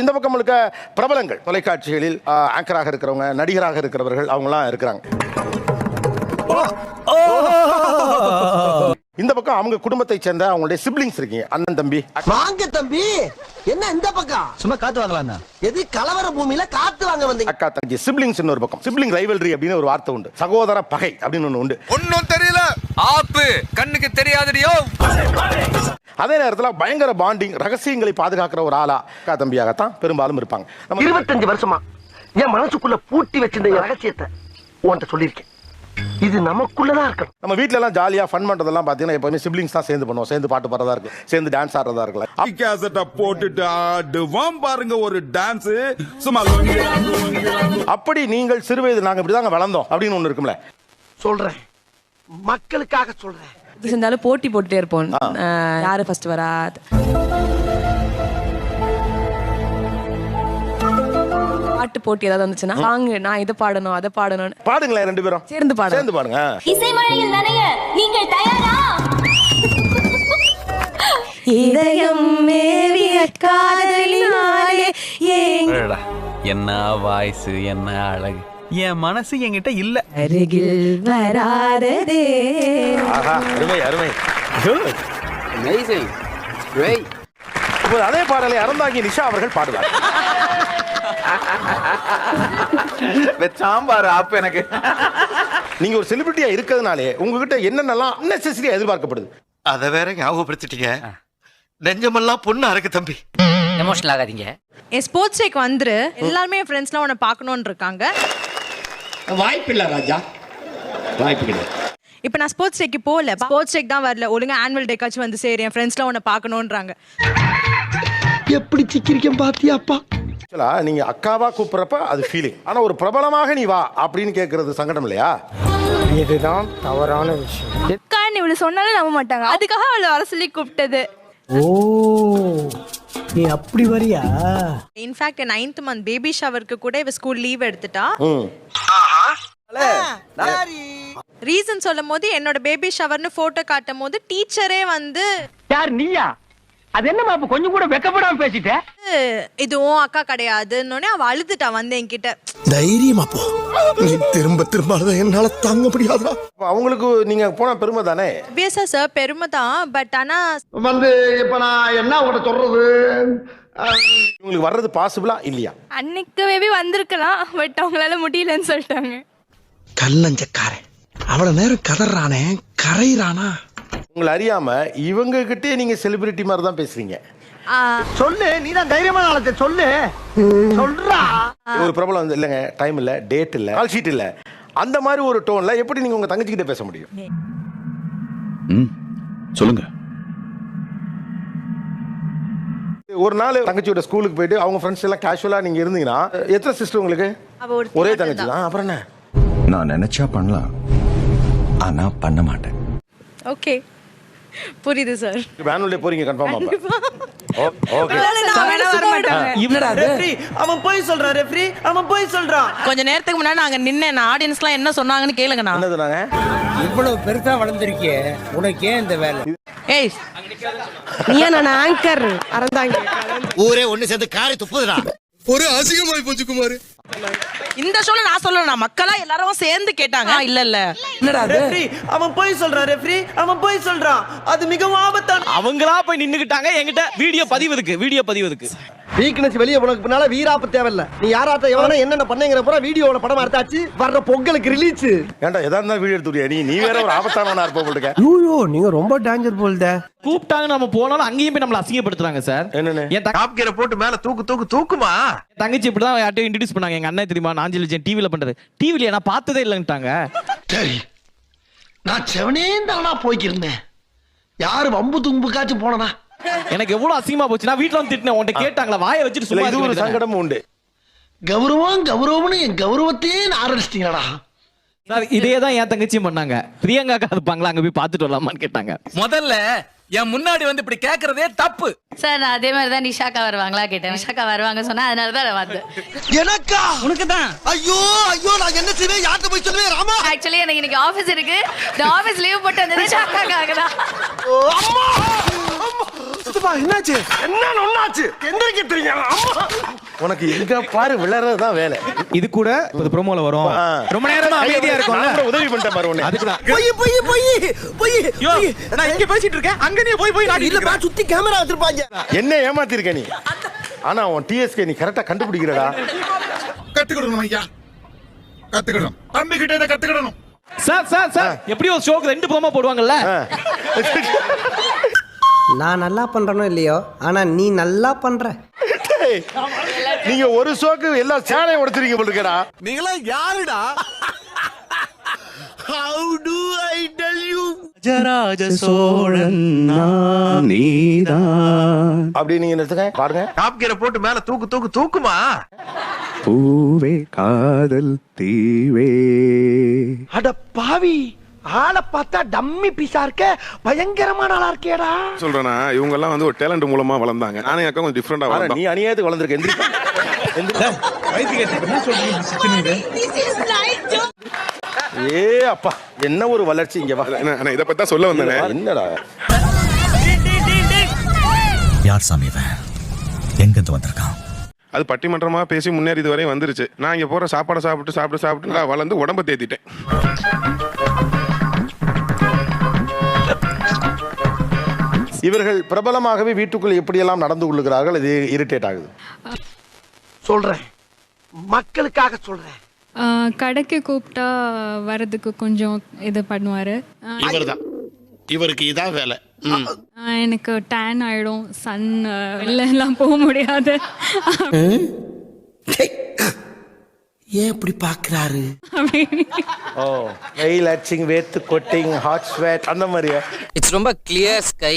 இந்த பக்கம் முழுக்க பிரபலங்கள், தொலைக்காட்சிகளில் ஆங்கராக இருக்கிறவங்க, நடிகராக இருக்கிறவர்கள், அவங்களாம் இருக்கிறாங்க. இந்த பக்கம் அவங்க குடும்பத்தை சேர்ந்த அவங்களுடைய சிப்லிங்ஸ் இருக்கீங்க, அண்ணன் தம்பி. வாங்க தம்பி, என்ன இந்த பக்கம் சும்மா காத்து வாங்கலாம். எது கலவர பூமியில காத்து வாங்க வந்தீங்க? அக்கா தங்கச்சி சிப்லிங்ஸ் ஒரு பக்கம். சிப்லிங் ரைவல்ரி அப்படின்னு ஒரு வார்த்தை உண்டு, சகோதர பகை அப்படின்னு ஒண்ணு உண்டு. ஒன்னும் தெரியல, ஆப்பு கண்ணுக்கு தெரியாதடியோ. அதே நேரத்தில் பயங்கர பாண்டிங், ரகசியங்களை பாதுகாக்கிற ஒரு ஆளா அக்கா தம்பியாகத்தான் பெரும்பாலும் இருப்பாங்க. 25 வருஷமா என் மனசுக்குள்ள பூட்டி வச்சிருந்த ரகசியத்தை உன்கிட்ட சொல்லியிருக்கேன். இது நமக்குள்ளதான் இருக்கணும். நம்ம வீட்ல எல்லாம் ஜாலியா ஃபன் பண்றதெல்லாம் பாத்தீங்கன்னா எப்பவுமே சிப்லிங்ஸ் தான் சேர்ந்து பண்ணுவோம். சேர்ந்து பாட்டு பாடுறதா இருக்கு, சேர்ந்து டான்ஸ் ஆடுறதா இருக்கலாம். கேசட்ட போட்டுட்டு ஆடுவான் பாருங்க ஒரு டான்ஸ். சும்மா அப்படி நீங்கள் சிறுவயது நாங்க இப்படிதாங்க வளர்ந்தோம் அப்படின்னு ஒண்ணு இருக்கும்ல. சொல்றேன், மக்களுக்காக சொல்றேன். இருந்தாலும் போட்டி போட்டுட்டே இருப்போம், யாரு ஃபர்ஸ்ட் வரா. பாட்டு போட்டி ஏதாவது வந்துச்சுன்னா வாங்க நான் இதை பாடணும் அதை பாடணும். பாடுங்களேன், ரெண்டு பேரும் சேர்ந்து பாடுங்க. இசைமழையில் நனைய நீங்கள் தயாரா? இதயம் மேவிய காதலினாலே என்ன வாய்ஸ், என்ன அழகு. என் மனசு என்கிட்ட இல்ல. அருகில் வராததே. அருமை அருமை. Amazing. Great. இப்போ அதே பாடலை அறந்தாங்கி நிஷா அவர்கள் பாடுவார். சாம்பார் ஆப்பு எனக்கு. நீங்க ஒரு செலிபிரிட்டியா இருக்கிறதுனாலே உங்ககிட்ட என்னென்னலாம் அன்னெசரியா எதிர்பார்க்கப்படுது. அத வேற ஞாபகப்படுத்திட்டீங்க. நெஞ்சமெல்லாம் பொண்ணு அறக்கு தம்பி. எமோஷனல் ஆகாதீங்க. என் ஸ்போர்ட்ஸ் டேக்கு வந்துரு, எல்லாருமே என் ஃப்ரெண்ட்ஸ்லாம் உன்னை பார்க்கணுன்னு இருக்காங்க. வாய்ப்பில்லை ராஜா, வாய்ப்பு கிடையாது. இப்போ நான் ஸ்போர்ட்ஸ் டேக்கு போகல, ஸ்போர்ட்ஸ் டேக் தான் வரல, ஒழுங்கா ஆனுவல் டேக்காச்சும் வந்து சரி என் ஃப்ரெண்ட்ஸ்லாம் உன்னை பார்க்கணுன்றாங்க. எப்படி சிக்கிரிக்கம் பாத்தியாப்பா? நீங்க அக்காவா கூப்பிடுறப்ப அது ஃபீலிங். ஆனா ஒரு பிரபலமாக நீ வா அப்படின்னு கேட்கறது சங்கடம் இல்லையா? இதுதான் தவறான விஷயம். அக்கா இவ்வளவு சொன்னாலும் நம்ப மாட்டாங்க, அதுக்காக அவளை வர சொல்லி கூப்பிட்டது. ஓ, நீ அப்படி வரியா? இன்ஃபேக்ட் 9th மந்த் பேபி ஷவருக்கு கூட இவ ஸ்கூல் லீவ் எடுத்துட்டா. ரீசன் சொல்லும் போது என்னோட பேபி ஷவர்னு போட்டோ காட்டும் போது டீச்சரே வந்து யார் நீயா? அது என்னமா அப்ப கொஞ்சம் கூட வெக்கப்படாம பேசிட்ட? இதுவும் அக்கா கிடையாதுன்னு அவ அழுதுட்டா வந்து என்கிட்ட. தைரியமா போ, நீ திரும்ப திரும்ப என்னால தாங்க முடியாதா? அவங்களுக்கு நீங்க போன பெருமை தானே? பேசா சார் பெருமை தான், பட் ஆனா வந்து இப்ப நான் என்ன உங்கள்ட்ட சொல்றது? உங்களுக்கு வர்றது பாசிபிளா இல்லையா? அன்னைக்கு மேபி வந்திருக்கலாம், பட் அவங்களால முடியலன்னு சொல்லிட்டாங்க. கல்லஞ்சக்காரன் அவ்வளவு நேரம் கதறானே, கரையிறானா? உங்களை அறியாம இவங்க கிட்டே நீங்க செலிபிரிட்டி மாதிரி தான் பேசுறீங்க. சொல்லு, நீ தான் தைரியமான ஆளத்தை சொல்லு. சொல்றா. ஒரு பிரபலம் வந்து இல்லங்க, டைம் இல்ல, டேட் இல்ல, கால் ஷீட் இல்ல, அந்த மாதிரி ஒரு டோன்ல எப்படி நீங்க உங்க தங்கச்சி கிட்ட பேச முடியும்? சொல்லுங்க. ஒரு நாள் தங்கச்சியோட ஸ்கூலுக்கு போயிட்டு அவங்க ஃப்ரெண்ட்ஸ் எல்லாம் கேஷுவலா நீங்க இருந்தீங்கன்னா, எத்தனை சிஸ்டர் உங்களுக்கு? ஒரே தங்கச்சி தான். அப்புறம் என்ன? நான் நினைச்சா பண்ணலாம், ஆனா பண்ண மாட்டேன். ஓகே புரியுது சார். வேனுள்ளே போறீங்க கன்ஃபார்மா? ஓகே. அவன் போய் சொல்றான் ரெஃப்ரி, அவன் போய் சொல்றான். கொஞ்ச நேரத்துக்கு முன்னாடி நாங்க நின்ன ஆடியன்ஸ்லாம் என்ன சொன்னாங்கன்னு கேளுங்க. நான் என்னது நாங்க இவ்வளவு பெருசா வளர்ந்திருக்கே, உனக்கு ஏன் இந்த வேலை? ஏய் நீயா? நான் ஆங்கர் அறந்தாங்க. ஊரே ஒண்ணு சேர்ந்து காரி துப்புதுடா. ஒரு அசிங்கமாய் போச்சு குமார். இந்த ஷோல நான் சொல்லணும், மக்களா எல்லாரும் சேர்ந்து கேட்டாங்க. இல்ல இல்ல ரெஃப்ரி, அவன் போய் சொல்றான் ரெஃப்ரி, அவன் போய் சொல்றான். அது மிகவும் ஆபத்தான. அவங்களா போய் நின்னுக்கிட்டாங்க என்கிட்ட வீடியோ பதிவதுக்கு. வீக்னஸ் வெளியே போனதுக்கு பின்னால வீராப்பு தேவையில்ல. நீ யாராட்ட எவனா என்னென்ன பண்ணேங்கிற பூரா வீடியோல படம் எடுத்தாச்சு, வர்ற பொங்கலுக்கு ரிலீஸ். ஏன்டா எதா இருந்தாலும் வீடியோ எடுத்துறியா? நீ வேற ஒரு ஆபத்தானவனா இருப்ப போல இருக்க. ஐயோ, நீங்க ரொம்ப டேஞ்சர் போல்த. கூப்பிட்டாங்க, நம்ம போனாலும் அங்கேயும் போய் நம்மள அசிங்கப்படுத்துறாங்க சார். என்னன்னு? என் டாப் கியரை போட்டு மேல தூக்குமா? தங்கச்சி இப்படிதான் யார்ட்டையும் இன்ட்ரோடியூஸ் பண்ணாங்க. எங்க அண்ணன் தெரியுமா, நாஞ்சில் விஜயன் டிவில பண்றது. டிவில நான் பார்த்ததே இல்லைன்ட்டாங்க. சரி, நான் செவனே தானா போய்க்கிருந்தேன். யாரு வம்பு தும்புக்காச்சும் போனனா? எனக்கு எவ்வளவு அசிங்கமா போச்சு. நான் வீட்டுல வந்து திட்டினேன், உன்கிட்ட கேட்டாங்களா வாயை வச்சுட்டு சும்மா. இது ஒரு சங்கடமும் உண்டு. கௌரவம்னு என் கௌரவத்தையே ஆரம்பிச்சிட்டீங்களா? சார் இதே தான் என் தங்கச்சியும் பண்ணாங்க. பிரியங்கா இருப்பாங்களா, அங்க போய் பாத்துட்டு வரலாமான்னு கேட்டாங்க. முதல்ல என் முன்னாடி வந்து இப்படி கேக்குறதே தப்பு சார் நான் அதே மாதிரி தான் நிஷாக்கா வருவாங்களா கேட்டேன். நிஷாக்கா வருவாங்க சொன்னா, அதனால தான் நான் வந்தேன். எனக்கா? உனக்கு தான். ஐயோ நான் என்ன செய்வேன், யார்கிட்ட போய் சொல்லுவேன் ராமா? ஆக்சுவலி எனக்கு இன்னைக்கு ஆபீஸ் இருக்கு, நான் ஆபீஸ் லீவ் போட்டு வந்தது நிஷாக்காக தான். அம்மா என்னப்பா என்னாச்சு? என்ன ஒண்ணாச்சு? எந்திரிக்க தெரியும். உனக்கு எங்க பாரு விளையாடுறதுதான் வேலை. இது கூட இப்ப ப்ரோமோல வரும். ஆ. ரொம்ப நேரமா அமைதியா இருக்கும்ல. நான் கூட உதவி பண்ணிட்டேன் பாரு உன்னை. அதுக்குதான். போய் நான் இங்க பேசிட்டு இருக்கேன். அங்க நீ போய் இல்லப்பா சுத்தி கேமரா வச்சிருப்பாங்க. என்ன ஏமாத்திருக்க நீ? ஆனா உன் டிஎஸ்கே நீ கரெக்டா கண்டுபிடிக்கிறடா. கத்துக்கிடணும் ஐயா, கத்துக்கிடணும். தம்பி கிட்ட இதை கத்துக்கிடணும். சார் எப்படி ஒரு ஷோக்கு 2 ப்ரோமோ போடுவாங்கல்ல? நான் நல்லா பண்றனோ இல்லையோ, ஆனா நீ நல்லா பண்ற. டேய், நீங்க ஒரு ஷோக்கு எல்லா சேனையும் உடைச்சிருக்கீங்க போல இருக்கடா. நீங்களா யாருடா? How do I tell you? Raja Cholan நீதான். அப்படி நீங்க நிறுத்துங்க பாருங்க. டாப் கியரை போட்டு மேல தூக்குமா? பூவே காதல் தீவே. அட பாவி, ஆளை பார்த்தா டம்மி பீஸா இருக்க, பயங்கரமான ஆளா இருக்கேடா. சொல்றேன்னா இவங்க எல்லாம் வந்து ஒரு டேலண்ட் மூலமா வளர்ந்தாங்க. நானே அக்கா கொஞ்சம் டிஃபரெண்டா ஆனா வளர்ந்தேன். நீ அநியாயத்துக்கு வளர்ந்திருக்க. ஏ அப்பா, என்ன ஒரு வளர்ச்சி இங்க வா. நான் இதை பத்தி தான் சொல்ல வந்தேனே. என்னடா யார் சாமி இவன்? எங்கிருந்து வந்திருக்கான்? அது பட்டிமன்றமா பேசி முன்னேறி இது வரை வந்துருச்சு. நான் இங்க போற சாப்பாடை சாப்பிட்டு நான் வளர்ந்து உடம்ப தேத்திட்டேன். இவர்கள் பிரபலமாகவே வீட்டுக்குள் எப்படியெல்லாம் நடந்து கொள்ளுகிறார்கள், இது இரிட்டேட் ஆகுது. சொல்றேன், மக்களுக்காக சொல்றேன். கடைக்கு கூப்பிட்டா வரதுக்கு கொஞ்சம் இது பண்ணுவாரு. இவருக்கு இதான் வேலை. எனக்கு டேன் ஆயிடும், சன் எல்லாம் போக முடியாது. ஏன் இப்படி பாக்குறாரு? ஓ, வெயில் அடிச்சிங், வேத்து கொட்டிங், ஹாட் ஸ்வெட் அந்த மாதிரியா? இட்ஸ் ரொம்ப கிளியர் ஸ்கை.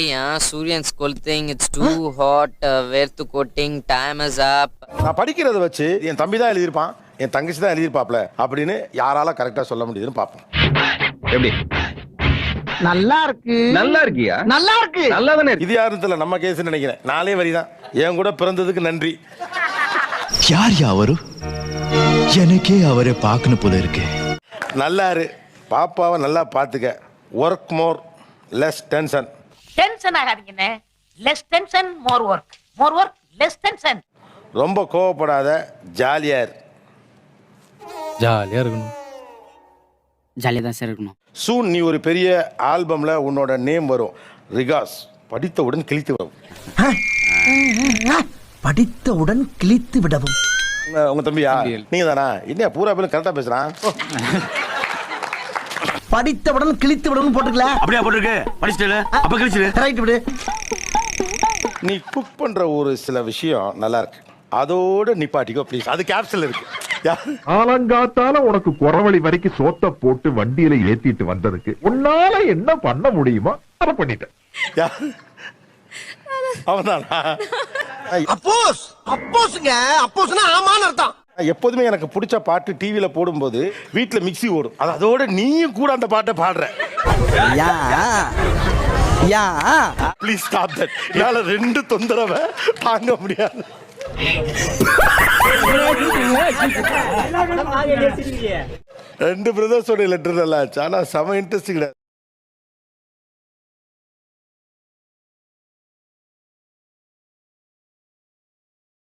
சூரியன் கொளுத்திங், இட்ஸ் டூ ஹாட், வேர்த்து கோட்டிங், டைம் இஸ் அப். நான் படிக்கிறத வச்சு என் தம்பி தான் எழுதியிருப்பான், என் தங்கச்சி தான் எழுதியிருப்பாப்ல அப்படின்னு யாரால கரெக்டா சொல்ல முடியுதுன்னு பார்ப்போம். எப்படி? நல்லா இருக்கு. நல்லா இருக்கியா? நல்லா இருக்கு. நல்லா தானே. இது யாரும் தெரியல, நம்ம கேஸ் நினைக்கிறேன். 4 வரி தான். என் கூட பிறந்ததுக்கு நன்றி. யார் அவரு? எனக்கே அவரை பார்க்கணும் போல இருக்கு. நல்லா இரு, பாப்பாவை நல்லா பார்த்துக்க. Work more, less tension. Tension ஆகாதீங்கண்ணே. Less tension, more work. More work, less tension. ரொம்ப கோவப்படாத, ஜாலியா இரு. ஜாலியா இருக்கணும். ஜாலியாக தான் சார் இருக்கணும். சூன் நீ ஒரு பெரிய ஆல்பம்ல உன்னோட நேம் வரும். ரிகாஸ் படித்தவுடன் கிழித்து விடும். படித்தவுடன் கிழித்து விடவும். உங்க தம்பியா? நீங்க தானா? என்ன பூரா பேரும் கரெக்டா பேசுறான். படித்தவுடன் கிழித்து விடவும் போட்டுக்கல. அப்படியே போட்டுருக்கு. படிச்சிட்டல. அப்ப கிழிச்சிடு. ரைட் விடு. நீ குக் பண்ற ஒரு சில விஷயம் நல்லா இருக்கு, அதோட நிப்பாட்டிக்கோ ப்ளீஸ். அது கேப்சல் இருக்கு. ஆலங்காத்தால உனக்கு குறவழி வரைக்கும் சோத்த போட்டு வண்டியில ஏத்திட்டு வந்ததுக்கு உன்னால என்ன பண்ண முடியுமோ அதை பண்ணிட்டேன். அவன்தானா? அப்போஸ்னா ஆமான்னு அர்த்தம். எப்போதுமே எனக்கு பிடிச்ச பாட்டு டிவியில போடும்போது வீட்டுல மிக்ஸி ஓடும். அதோட நீயும் கூட அந்த பாட்டை பாடுற. Please stop that. என்னால 2 தொந்தரவை தாங்க முடியாது. 2 பிரதர்ஸோட லெட்டர் நல்லா ஆச்சு, ஆனா செம இன்ட்ரெஸ்டிங்.